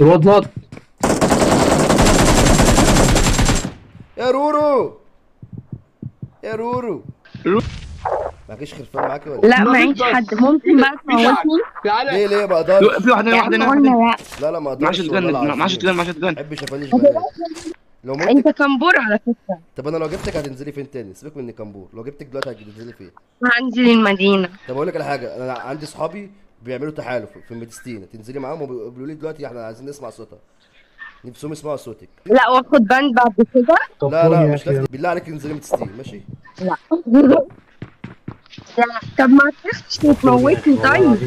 الواد نط. يا رورو يا رورو. معكيش خرفان معاكي ولا لا ايه؟ معيش حد، ممكن بقى تموتني. ليه ما اقدرش. في واحد هنا، واحد هنا، واحد قلنا هنا. لا. لا ما معاه اقدرش شوت والله جن، معاه العظيم. شوت جن، معاه شوت جن. محبش افنش بنات. لو انت موتك. كمبور على فكرة. طب انا لو جبتك هتنزلي فين تاني؟ سيبك من كامبور، لو جبتك دلوقتي هتنزلي فين؟ هنزل المدينة. طب اقول لك على حاجه، انا عندي صحابي بيعملوا تحالف في الميدستين، تنزلي معاهم وبيقولوا لي دلوقتي احنا عايزين نسمع صوتها، نفسهم يسمعوا صوتك. لا واخد باند بعد كده. لا مش لازم، بالله عليك انزلي ميدستين ماشي. لا. لا طب ما تخش تموتني طيب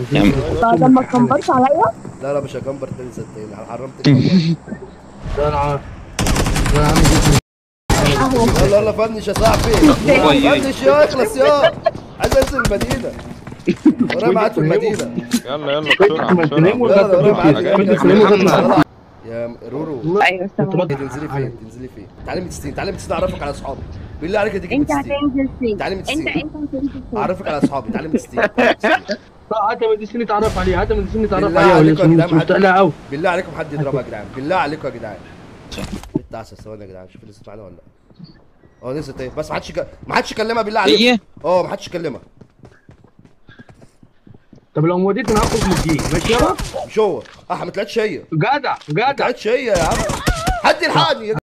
بعد ما كمبرت عليا. لا مش هكمبر تاني صدقني، حرمت الكمبر. ده انا عارف. ده انا عامل يلا فنش يا صاحبي. فنش يا اخلص يا. عايز انزل المدينه. ورايا ميعاد في المدينه. يلا بسرعة بسرعة. يلا ده ورايا ميعاد في محمد. يا رورو. ايوه سامع. تنزلي فين؟ تنزلي فين؟ تعالي ميدستين، تعالي ميدستين اعرفك على اصحابي. بالله عليك هتيجي انت ميدستين. هتنزل فين؟ تعالي ميدستين. انت هتنزل فين؟ اعرفك على اصحابي، تعالي ميدستين. هات مديسين نتعرف عليه، هات مديسين نتعرف بالله عليه. عليكم يا جدعان، مستقلة قوي. بالله عليكم حد يضربها يا جدعان، بالله عليكم يا جدعان. انت عسل ثواني يا جدعان، شوف نزلت معانا ولا لا. اه نزلت ايه، بس ما حدش يكلمها بالله عليك. ايه؟ ما حدش يكلمها. طب لو موديتني هخرج من الجيم ماشي يلا. مش هو. ما طلعتش هي. جدع ما طلعتش هي يا عم. حد يلحقني.